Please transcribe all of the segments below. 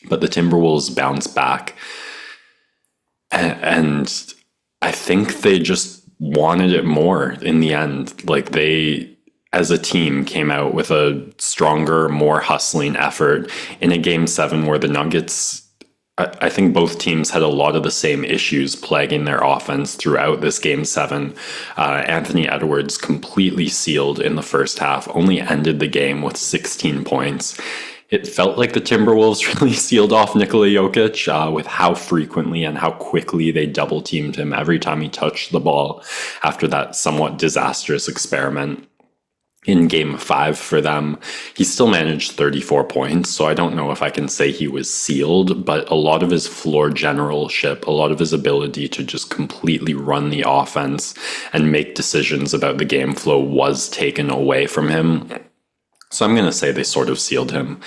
but the Timberwolves bounced back. And I think they just wanted it more in the end. Like they, as a team, came out with a stronger, more hustling effort in a game seven where the Nuggets, I think both teams had a lot of the same issues plaguing their offense throughout this game seven. Anthony Edwards completely sealed in the first half, only ended the game with 16 points. It felt like the Timberwolves really sealed off Nikola Jokic with how frequently and how quickly they double teamed him every time he touched the ball after that somewhat disastrous experiment in game five for them. He still managed 34 points, so I don't know if I can say he was sealed, but a lot of his floor generalship, a lot of his ability to just completely run the offense and make decisions about the game flow was taken away from him. So I'm going to say they sort of sealed him.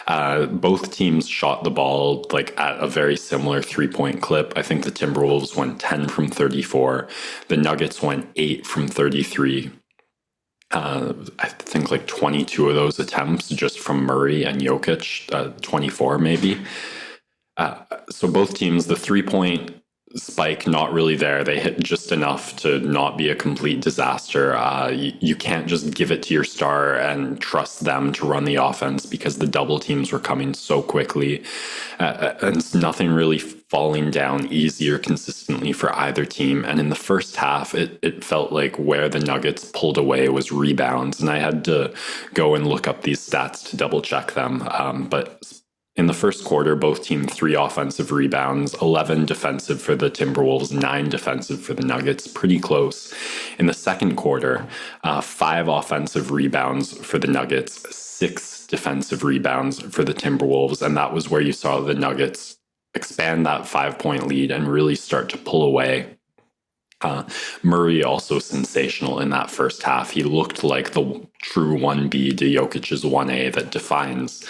Both teams shot the ball like at a very similar 3-point clip. I think the Timberwolves went 10 from 34. The Nuggets went 8 from 33. I think like 22 of those attempts just from Murray and Jokic, 24 maybe. So both teams, the 3-point spike not really there. They hit just enough to not be a complete disaster. You can't just give it to your star and trust them to run the offense because the double teams were coming so quickly. And nothing really falling down easy or consistently for either team. And in the first half, it felt like where the Nuggets pulled away was rebounds. And I had to go and look up these stats to double check them. But in the first quarter, both teams 3 offensive rebounds, 11 defensive for the Timberwolves, 9 defensive for the Nuggets, pretty close. In the second quarter, 5 offensive rebounds for the Nuggets, 6 defensive rebounds for the Timberwolves, and that was where you saw the Nuggets expand that 5-point lead and really start to pull away. Murray also sensational in that first half. He looked like the true 1B to Jokic's 1A that defines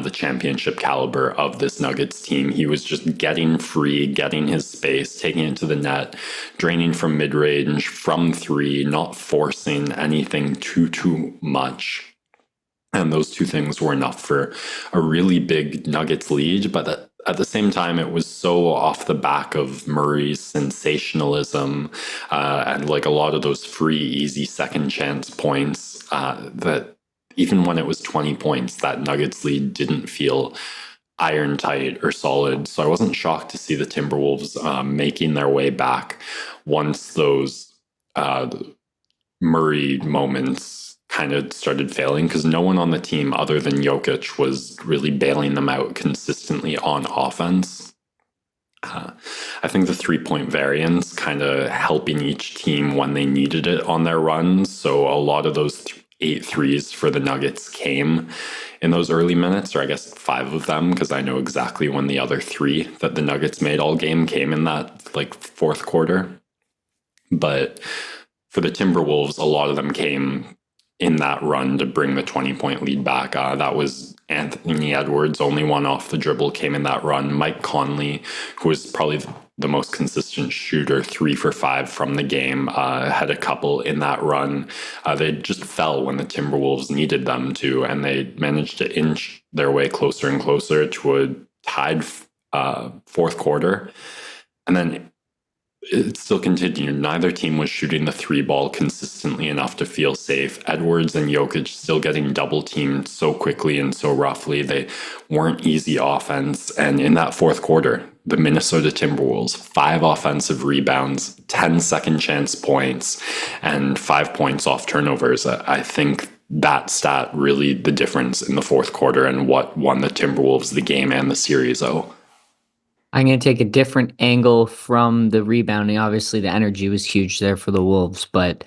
the championship caliber of this Nuggets team. He was just getting free, getting his space, taking it to the net, draining from mid-range, from 3, not forcing anything too much. And those two things were enough for a really big Nuggets lead, but at the same time, it was so off the back of Murray's sensationalism and like a lot of those free, easy second chance points that even when it was 20 points, that Nuggets lead didn't feel iron tight or solid. So I wasn't shocked to see the Timberwolves making their way back once those Murray moments kind of started failing, because no one on the team other than Jokic was really bailing them out consistently on offense. I think the 3-point variance kind of helping each team when they needed it on their runs. So a lot of those 8 threes for the Nuggets came in those early minutes, or I guess 5 of them, because I know exactly when the other 3 that the Nuggets made all game came in that like fourth quarter. But for the Timberwolves, a lot of them came in that run to bring the 20-point lead back. That was Anthony Edwards, only one off the dribble came in that run. Mike Conley, who was probably the most consistent shooter, 3 for 5 from the game, had a couple in that run. They just fell when the Timberwolves needed them to, and they managed to inch their way closer and closer to a tied fourth quarter. And then it still continued. Neither team was shooting the 3 ball consistently enough to feel safe. Edwards and Jokic still getting double teamed so quickly and so roughly. They weren't easy offense. And in that fourth quarter, the Minnesota Timberwolves, 5 offensive rebounds, 10 second chance points, and 5 points off turnovers. I think that stat really the difference in the fourth quarter and what won the Timberwolves the game and the series. I'm going to take a different angle from the rebounding. Obviously, the energy was huge there for the Wolves, but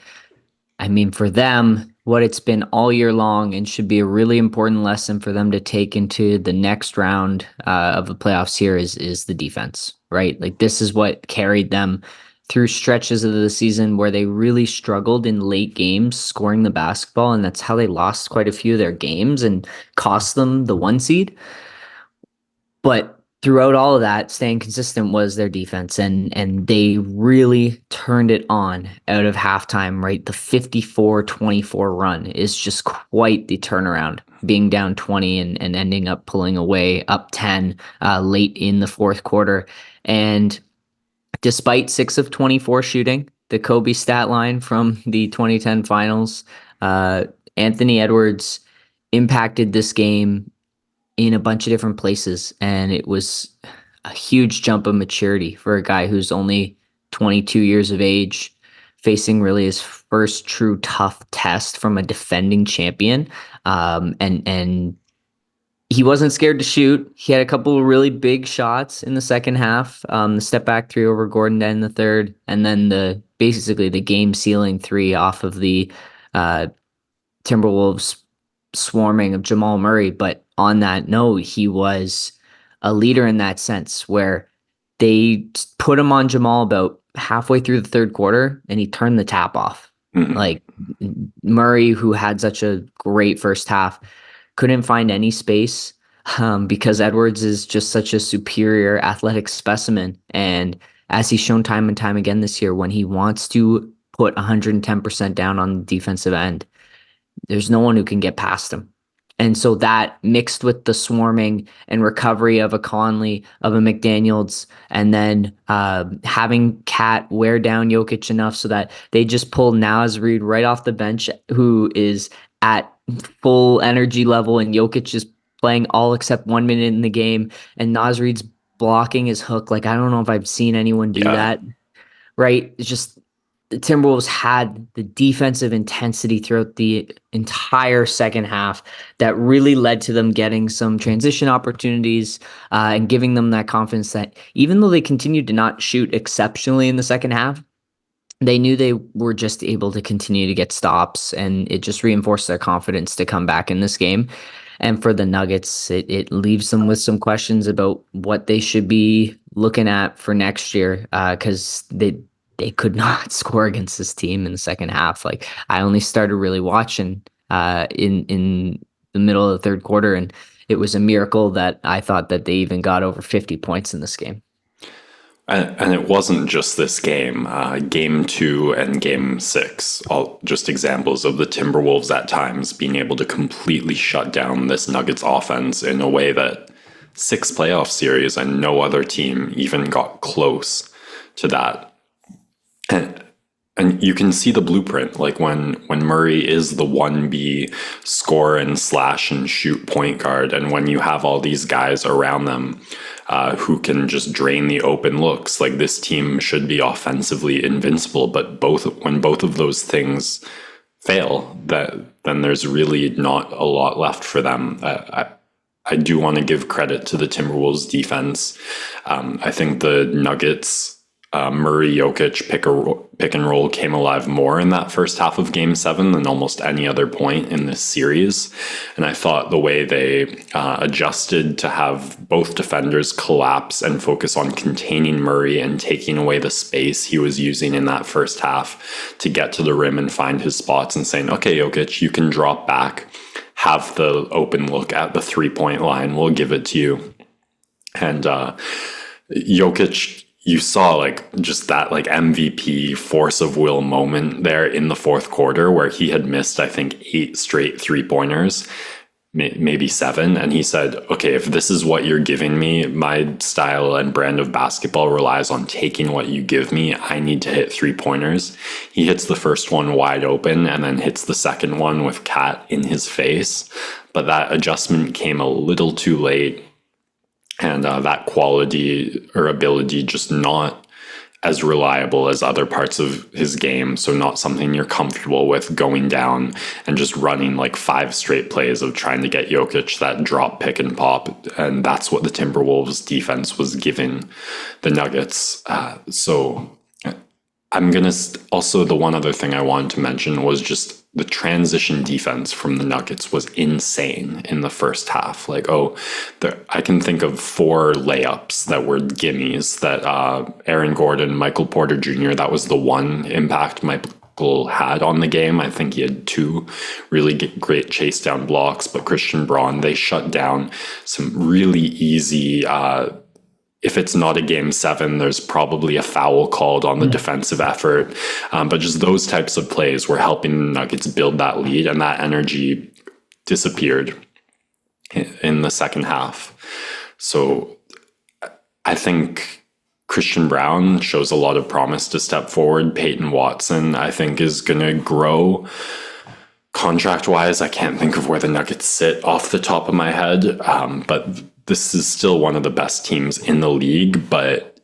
I mean, for them, what it's been all year long and should be a really important lesson for them to take into the next round of the playoffs here is the defense, right? Like this is what carried them through stretches of the season where they really struggled in late games scoring the basketball, and that's how they lost quite a few of their games and cost them the 1 seed. But throughout all of that, staying consistent was their defense, and they really turned it on out of halftime, right? The 54-24 run is just quite the turnaround. being down 20 and ending up pulling away up 10 late in the fourth quarter. And despite 6 of 24 shooting, the Kobe stat line from the 2010 finals, Anthony Edwards impacted this game in a bunch of different places. And it was a huge jump of maturity for a guy who's only 22 years of age, facing really his first true tough test from a defending champion. And he wasn't scared to shoot. He had a couple of really big shots in the second half. The step back three over Gordon in the third, and then basically the game sealing three off of the Timberwolves swarming of Jamal Murray. But on that note, he was a leader in that sense where they put him on Jamal about halfway through the third quarter and he turned the tap off. Mhm. Like Murray, who had such a great first half, couldn't find any space because Edwards is just such a superior athletic specimen. And as he's shown time and time again this year, when he wants to put 110% down on the defensive end, there's no one who can get past him. And so that mixed with the swarming and recovery of a Conley, of a McDaniels, and then having Cat wear down Jokic enough so that they just pulled Naz Reid right off the bench, who is at full energy level, and Jokic is playing all except 1 minute in the game, and Naz Reid's blocking his hook. Like, I don't know if I've seen anyone do that. Right? It's just the Timberwolves had the defensive intensity throughout the entire second half that really led to them getting some transition opportunities and giving them that confidence that even though they continued to not shoot exceptionally in the second half, they knew they were just able to continue to get stops, and it just reinforced their confidence to come back in this game. And for the Nuggets, it leaves them with some questions about what they should be looking at for next year because they could not score against this team in the second half. Like, I only started really watching in the middle of the third quarter, and it was a miracle that I thought that they even got over 50 points in this game. And it wasn't just this game. Game 2 and Game 6, all just examples of the Timberwolves at times being able to completely shut down this Nuggets offense in a way that 6 playoff series and no other team even got close to that. And you can see the blueprint, like when Murray is the 1B score and slash and shoot point guard, and when you have all these guys around them who can just drain the open looks, like this team should be offensively invincible. But when both of those things fail, then there's really not a lot left for them. I do want to give credit to the Timberwolves defense. I think the Nuggets Murray Jokic pick and roll came alive more in that first half of Game 7 than almost any other point in this series. And I thought the way they adjusted to have both defenders collapse and focus on containing Murray and taking away the space he was using in that first half to get to the rim and find his spots and saying, okay, Jokic, you can drop back, have the open look at the 3-point line, we'll give it to you. And Jokic, you saw like just that like MVP force of will moment there in the fourth quarter where he had missed, I think, 8 straight 3-pointers, maybe 7. And he said, okay, if this is what you're giving me, my style and brand of basketball relies on taking what you give me. I need to hit 3-pointers. He hits the first one wide open and then hits the second one with Cat in his face. But that adjustment came a little too late. And that quality or ability just not as reliable as other parts of his game. So not something you're comfortable with going down and just running like 5 straight plays of trying to get Jokic that drop, pick, and pop. And that's what the Timberwolves defense was giving the Nuggets. So I'm going to also, the one other thing I wanted to mention was just the transition defense from the Nuggets was insane in the first half. Like, I can think of 4 layups that were gimmies that Aaron Gordon, Michael Porter Jr., that was the one impact Michael had on the game. I think he had 2 really great chase down blocks, but Christian Braun, they shut down some really easy if it's not a Game 7, there's probably a foul called on the defensive effort. But just those types of plays were helping the Nuggets build that lead, and that energy disappeared in the second half. So I think Christian Brown shows a lot of promise to step forward. Peyton Watson, I think, is going to grow. Contract-wise, I can't think of where the Nuggets sit off the top of my head, but this is still one of the best teams in the league, but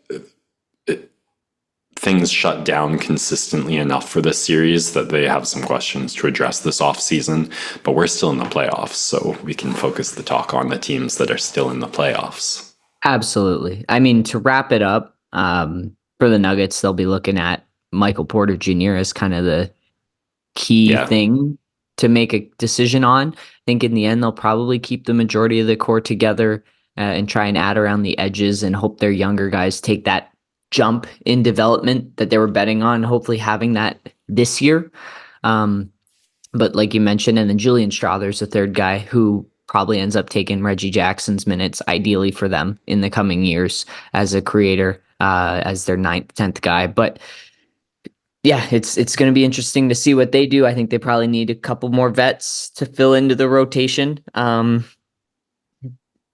things shut down consistently enough for this series that they have some questions to address this offseason, but we're still in the playoffs, so we can focus the talk on the teams that are still in the playoffs. Absolutely. I mean, to wrap it up, for the Nuggets, they'll be looking at Michael Porter Jr. as kind of the key thing to make a decision on. I think in the end, they'll probably keep the majority of the core together and try and add around the edges and hope their younger guys take that jump in development that they were betting on, hopefully having that this year. But like you mentioned, and then Julian Strawther's the third guy who probably ends up taking Reggie Jackson's minutes, ideally for them in the coming years as a creator, as their 9th, 10th guy. But yeah, it's going to be interesting to see what they do. I think they probably need a couple more vets to fill into the rotation,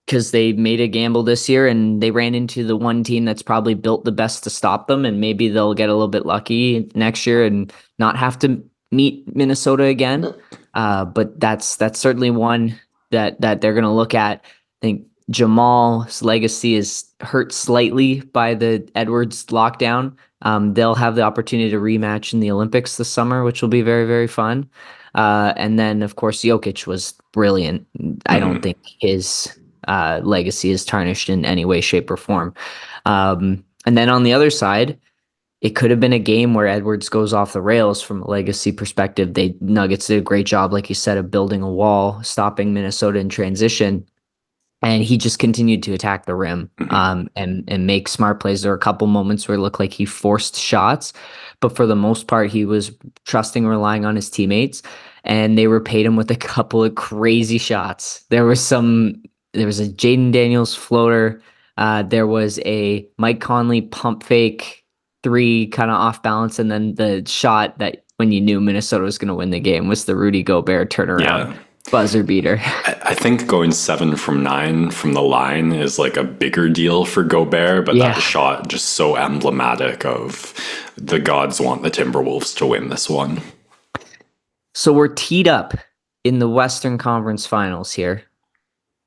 because they made a gamble this year and they ran into the one team that's probably built the best to stop them, and maybe they'll get a little bit lucky next year and not have to meet Minnesota again. But that's certainly one that they're going to look at. I think Jamal's legacy is hurt slightly by the Edwards lockdown. They'll have the opportunity to rematch in the Olympics this summer, which will be very, very fun. And then, of course, Jokic was brilliant. I don't think his legacy is tarnished in any way, shape, or form. And then on the other side, it could have been a game where Edwards goes off the rails from a legacy perspective. Nuggets did a great job, like you said, of building a wall, stopping Minnesota in transition. And he just continued to attack the rim and make smart plays. There were a couple moments where it looked like he forced shots, but for the most part, he was trusting, relying on his teammates, and they repaid him with a couple of crazy shots. There was a Jaden Daniels floater. There was a Mike Conley pump fake 3 kind of off balance, and then the shot that when you knew Minnesota was going to win the game was the Rudy Gobert turnaround buzzer beater. I think going 7 from 9 from the line is like a bigger deal for Gobert, but that shot just so emblematic of the gods want the Timberwolves to win this one. So we're teed up in the Western Conference Finals here.